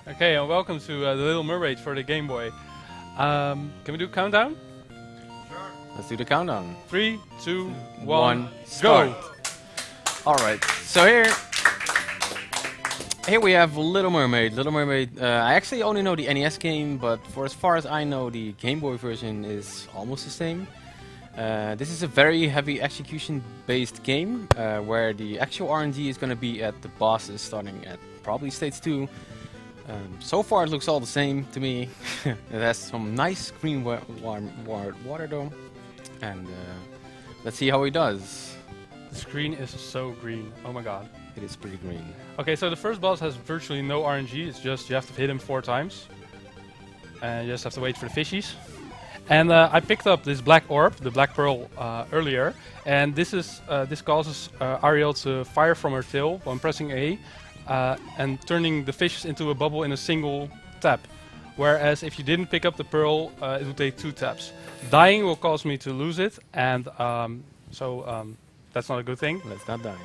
Okay, and welcome to The Little Mermaid for the Game Boy. Can we do a countdown? Let's do the countdown. 3, 2, 1, One, go! Alright, so here we have Little Mermaid. Little Mermaid, I actually only know the NES game, but for as far as I know, the Game Boy version is almost the same. This is a very heavy execution-based game, where the actual RNG is going to be at the bosses, starting at probably stage 2. So far it looks all the same to me. It has some nice green water though. And let's see how he does. The screen is so green, oh my god. It is pretty green. Okay, so the first boss has virtually no RNG, it's just you have to hit him 4 times. And you just have to wait for the fishies. And I picked up this black orb, the black pearl, earlier. And this causes Ariel to fire from her tail when pressing A. And turning the fishes into a bubble in a single tap. Whereas if you didn't pick up the pearl, it would take 2 taps. Dying will cause me to lose it, and that's not a good thing. Let's not die.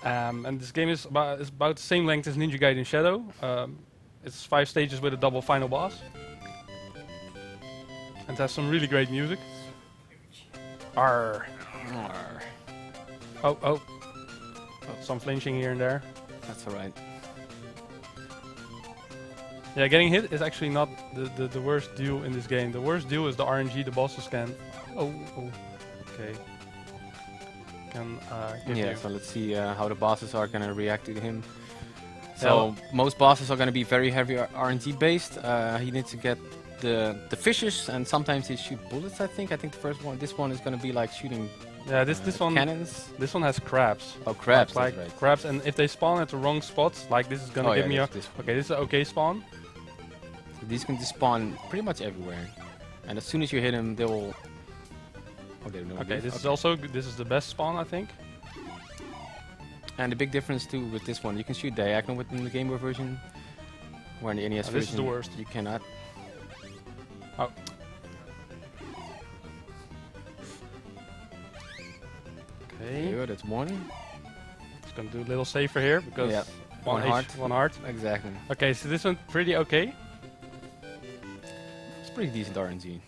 And this game is about the same length as Ninja Gaiden Shadow. It's 5 stages with a double final boss. And it has some really great music. Arr. Arr. Oh, some flinching here and there. That's alright. Yeah, getting hit is actually not the worst deal in this game. The worst deal is the RNG the bosses can... Oh, okay. Can give you. So let's see how the bosses are going to react to him. So most bosses are going to be very heavy RNG based. He needs to get the fishes, and sometimes they shoot bullets, I think. I think the first one, this one is going to be like shooting this one cannons. This one has crabs. Oh, crabs, like that's right. Crabs, and if they spawn at the wrong spots, like this is gonna give me a... Okay, this is an okay spawn. So these can just spawn pretty much everywhere. And as soon as you hit them, they will... Oh, they don't Okay, this is also this is the best spawn, I think. And the big difference too with this one, you can shoot diagonal within the Game Boy version. Where in the NES version, this is the worst. You cannot. Oh. Okay. Good, that's one. Just gonna do a little safer here because one heart. Exactly. Okay, so this one's pretty okay. It's pretty decent RNG.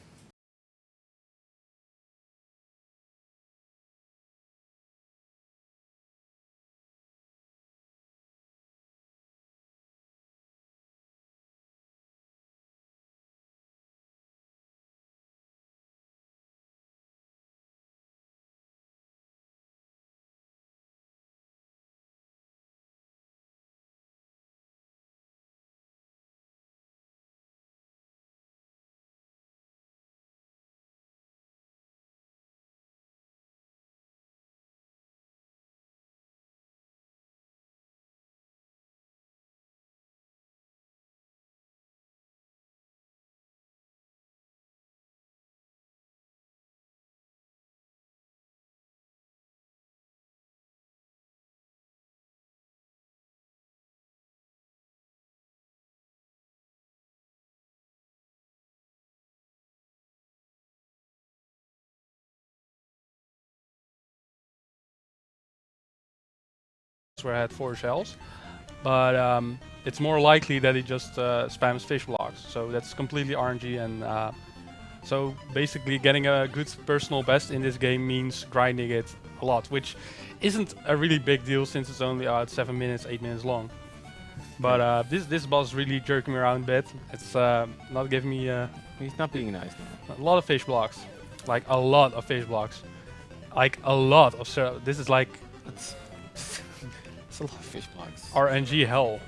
Where I had 4 shells, but it's more likely that he just spams fish blocks, so that's completely RNG. And so basically getting a good personal best in this game means grinding it a lot, which isn't a really big deal since it's only 7 minutes, 8 minutes long. But this boss is really jerking me around a bit. It's not giving me He's not being nice now. a lot of fish blocks, like a lot of fish blocks, like a lot of this is like It's a lot of fish blocks. RNG hell.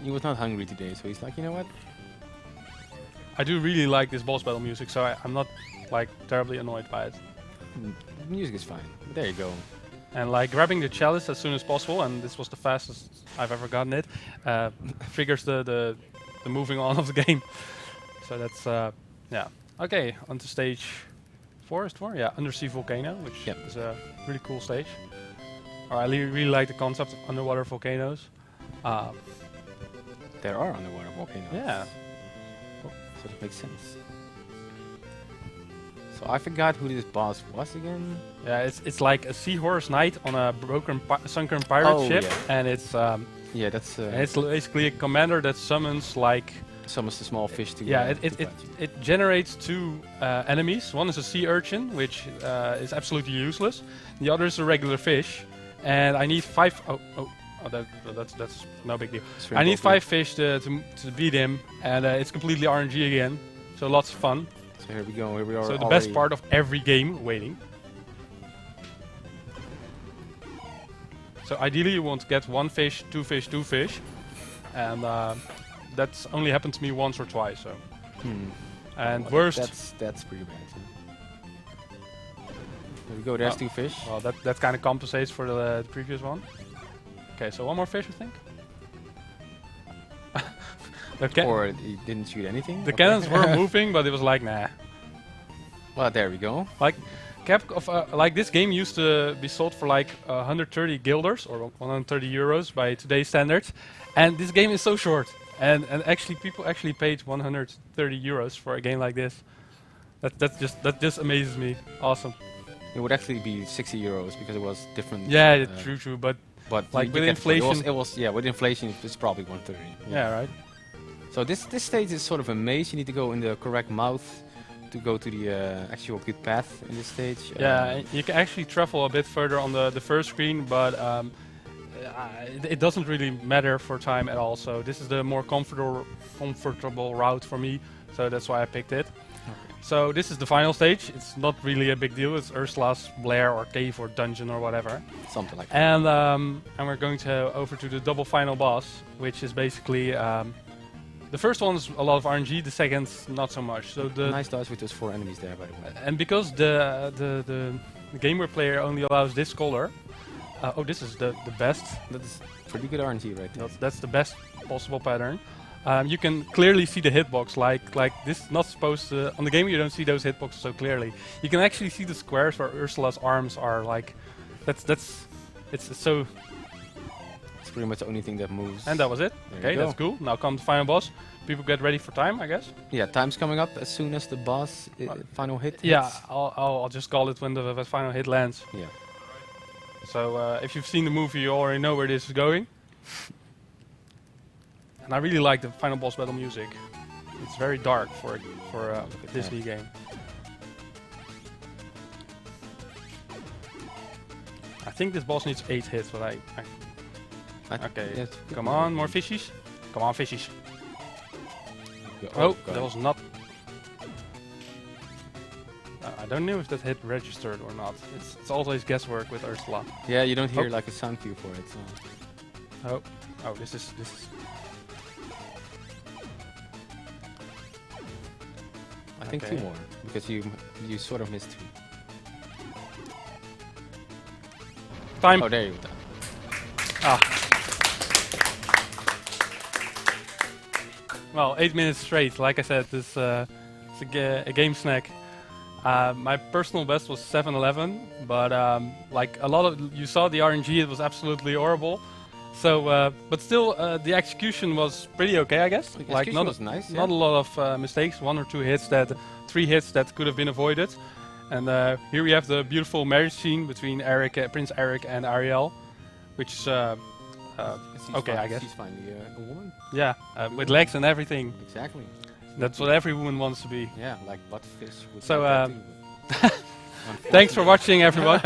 He was not hungry today, so he's like, you know what? I do really like this boss battle music, so I'm not like terribly annoyed by it. The music is fine. But there you go. And like grabbing the chalice as soon as possible, and this was the fastest I've ever gotten it, triggers the moving on of the game. So that's yeah. Okay, on to stage 4. Is it 4? Yeah, Undersea Volcano, which is a really cool stage. I really like the concept of underwater volcanoes. There are underwater volcanoes. Yeah. So that makes sense. So I forgot who this boss was again. Yeah, it's like a seahorse knight on a sunken pirate ship, yeah. and it's Yeah, that's And it's basically a commander that summons like summons the small fish to. yeah, to fight you. it generates two enemies. One is a sea urchin, which is absolutely useless. The other is a regular fish, and I need 5. That's no big deal. I need 5 fish to beat him, and it's completely RNG again. So lots of fun. So here we go. Here we are. So the best part of every game, waiting. So ideally you want to get 1 fish, 2 fish, 2 fish, and that's only happened to me once or twice. So, and well, worst. That's pretty bad. There we go. There's 2 fish. Well, that kind of compensates for the previous one. Okay, so 1 more fish, I think. Or he didn't shoot anything. The cannons were moving, but it was like nah. Well, there we go. Like. Like this game used to be sold for like 130 guilders or 130 euros by today's standards, and this game is so short. And actually, people actually paid 130 euros for a game like this. That just amazes me. Awesome. It would actually be 60 euros because it was different. Yeah, true. But like with inflation, it was with inflation it's probably 130. Yeah, right. So this stage is sort of a maze. You need to go in the correct mouth to go to the actual good path in this stage. Yeah, you can actually travel a bit further on the first screen, but it doesn't really matter for time at all. So this is the more comfortable route for me, so that's why I picked it. Okay. So this is the final stage. It's not really a big deal. It's Ursula's lair or cave or dungeon or whatever. Something like that. And we're going to over to the double final boss, which is basically the first one's a lot of RNG, the second not so much. So the nice dodge with those 4 enemies there, by the way. And because the Game Boy player only allows this color, this is the best. That's pretty good RNG right there. That's the best possible pattern. You can clearly see the hitbox, like this. Not supposed to on the game. You don't see those hitboxes so clearly. You can actually see the squares where Ursula's arms are. Like, it's so. Pretty much the only thing that moves. And that was it. Okay, that's cool. Now comes the final boss. People get ready for time, I guess. Yeah, time's coming up as soon as the boss final hit hits. Yeah, I'll just call it when the final hit lands. Yeah. So if you've seen the movie, you already know where this is going. And I really like the final boss battle music. It's very dark for a Disney game. I think this boss needs 8 hits, but okay, yes, come on, more fishies. Come on, fishies. Oh, that was not... I don't know if that hit registered or not. It's always guesswork with Ursula. Yeah, you don't hear like a sound cue for it. So. Oh, this is... I think 2 more, because you sort of missed 2. Time. Oh, there you go. Well, 8 minutes straight. Like I said, it's a game snack. My personal best was 7-11, but like a lot of you saw the RNG, it was absolutely horrible. So, but still, the execution was pretty okay, I guess. The like was nice. Not a lot of mistakes. 1 or 2 hits 3 hits that could have been avoided. And here we have the beautiful marriage scene between Prince Eric and Ariel, which is okay, I guess. She's finally a woman. Yeah, with legs and everything. Exactly. That's what every woman wants to be. Yeah, like buttfish. So, thanks for watching, everyone.